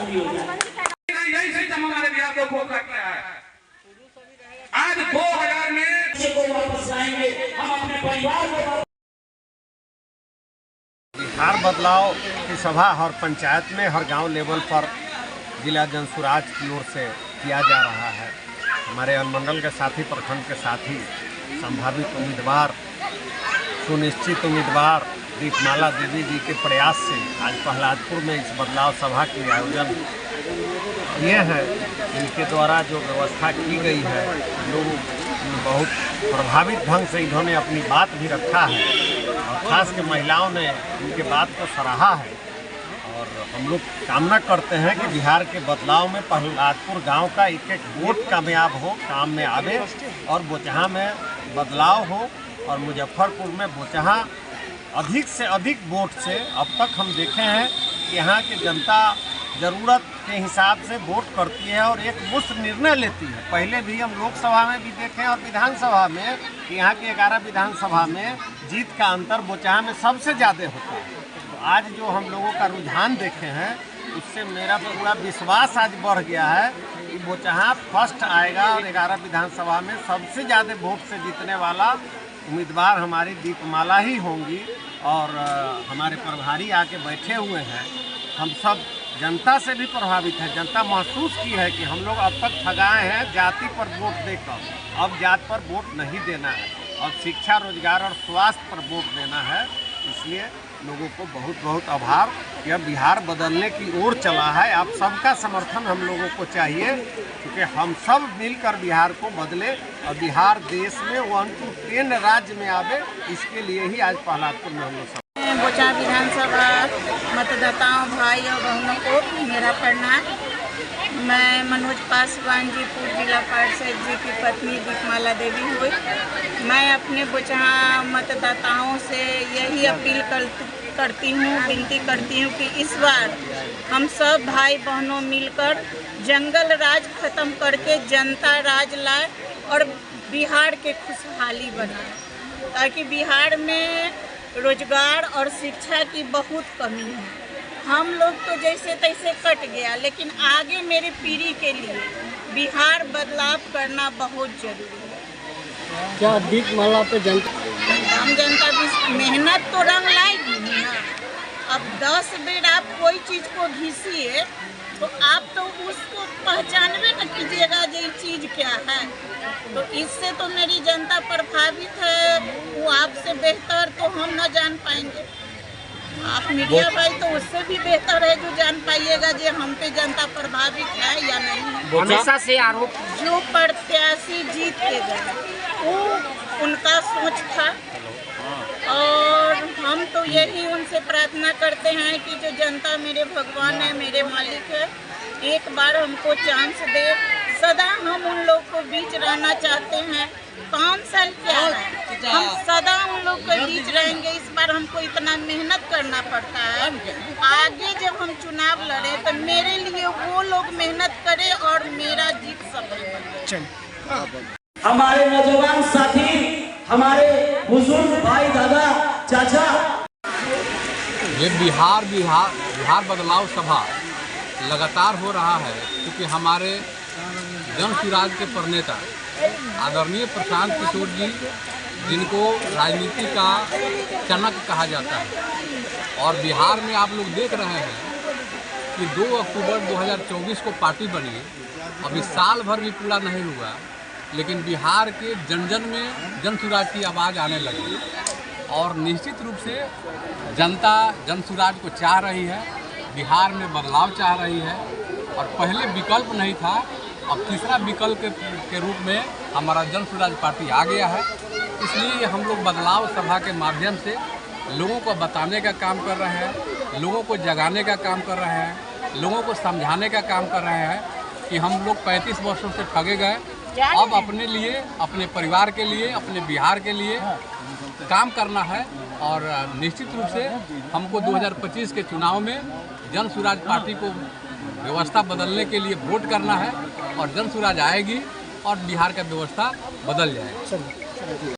शादी हो जाए। यही सिस्टम हमारे बिहार को खोखला किया है। आज 2000 में को वापस लाएंगे, हम अपने परिवार को। बिहार बदलाव की सभा हर पंचायत में, हर गांव लेवल पर जिला जनसुराज की ओर से किया जा रहा है। हमारे अनुमंडल के साथी, प्रखंड के साथी, संभावित उम्मीदवार, सुनिश्चित उम्मीदवार दीपमाला देवी जी के प्रयास से आज प्रहलादपुर में इस बदलाव सभा के आयोजन किए हैं। इनके द्वारा जो व्यवस्था की गई है, लोग बहुत प्रभावित ढंग से इन्होंने अपनी बात भी रखा है और खास के महिलाओं ने इनके बात को सराहा है। और हम लोग कामना करते हैं कि बिहार के बदलाव में प्रहलादपुर गांव का एक एक वोट कामयाब हो, काम में आवे और बोचहा में बदलाव हो और मुजफ्फरपुर में बोचहा अधिक से अधिक वोट से। अब तक हम देखे हैं कि यहाँ की जनता ज़रूरत के हिसाब से वोट करती है और एक मुश्त निर्णय लेती है। पहले भी हम लोकसभा में भी देखें और विधानसभा में कि यहाँ की 11 विधानसभा में जीत का अंतर बोचहा में सबसे ज़्यादा होता है। तो आज जो हम लोगों का रुझान देखे हैं, उससे मेरा पूरा विश्वास आज बढ़ गया है कि बोचहा फर्स्ट आएगा और 11 विधानसभा में सबसे ज़्यादा वोट से जीतने वाला उम्मीदवार हमारी दीपमाला ही होंगी। और हमारे प्रभारी आके बैठे हुए हैं। हम सब जनता से भी प्रभावित है। जनता महसूस की है कि हम लोग अब तक ठगाए हैं जाति पर वोट देकर, अब जात पर वोट नहीं देना है और शिक्षा, रोजगार और स्वास्थ्य पर वोट देना है। इसलिए लोगों को बहुत बहुत आभार। यह बिहार बदलने की ओर चला है। आप सबका समर्थन हम लोगों को चाहिए, क्योंकि हम सब मिलकर बिहार को बदले और बिहार देश में 1 to 10 राज्य में आवे। इसके लिए ही आज प्रहलादपुर में हम लोग सब बोचहा विधानसभा मतदाताओं, भाई और बहनों को मेरा प्रणाम। मैं मनोज पासवान जी, पूर्व जिला पार्षद जी की पत्नी दीपमाला देवी हुई। मैं अपने बोचहा मतदाताओं से यही अपील करती हूँ, विनती करती हूँ कि इस बार हम सब भाई बहनों मिलकर जंगल राज खत्म करके जनता राज लाए और बिहार के खुशहाली बनाए, ताकि बिहार में रोजगार और शिक्षा की बहुत कमी है। हम लोग तो जैसे तैसे कट गया, लेकिन आगे मेरी पीढ़ी के लिए बिहार बदलाव करना बहुत जरूरी है। क्या दीपमाला पे हम जनता भी मेहनत तो रंग लाएगी ना। अब 10 बेर आप कोई चीज़ को घिसिए तो आप तो उसको पहचानवे न कीजिएगा ये चीज़ क्या है। तो इससे तो मेरी जनता प्रभावित है, वो आपसे बेहतर तो हम न जान पाएंगे। आप मीडिया भाई तो उससे भी बेहतर है जो जान पाइएगा जो हम पे जनता प्रभावित है या नहीं। हमेशा से आरोप जो प्रत्याशी जीत के गए वो उनका सोच था और हम तो यही उनसे प्रार्थना करते हैं कि जो जनता मेरे भगवान है, मेरे मालिक है, एक बार हमको चांस दे। सदा हम उन लोग को बीच रहना चाहते हैं। 5 साल क्या है, हम सदा उन लोग के बीच रहेंगे। इस बार हमको इतना मेहनत करना पड़ता है। आगे जब हम चुनाव लड़े तो मेरे लिए वो लोग मेहनत करें और मेरा जीत सफल बने। हमारे नौजवान साथी, हमारे बुजुर्ग भाई, दादा, चाचा, ये बिहार बदलाव सभा लगातार हो रहा है, क्योंकि हमारे जनसुराज के प्रणेता आदरणीय प्रशांत किशोर जी, जिनको राजनीति का चनक कहा जाता है, और बिहार में आप लोग देख रहे हैं कि 2 अक्टूबर 2024 को पार्टी बनी। अभी साल भर भी पूरा नहीं हुआ, लेकिन बिहार के जन जन में जनसुराज की आवाज़ आने लगी और निश्चित रूप से जनता जनसुराज को चाह रही है, बिहार में बदलाव चाह रही है। और पहले विकल्प नहीं था, अब तीसरा विकल्प के रूप में हमारा जनसुराज पार्टी आ गया है। इसलिए हम लोग बदलाव सभा के माध्यम से लोगों को बताने का काम कर रहे हैं, लोगों को जगाने का काम कर रहे हैं, लोगों को समझाने का काम कर रहे हैं कि हम लोग 35 वर्षों से ठगे गए, अब अपने लिए, अपने परिवार के लिए, अपने बिहार के लिए काम करना है। और निश्चित रूप से हमको 2025 के चुनाव में जनसुराज पार्टी को व्यवस्था बदलने के लिए वोट करना है और जनसुराज आएगी और बिहार का व्यवस्था बदल जाएगी।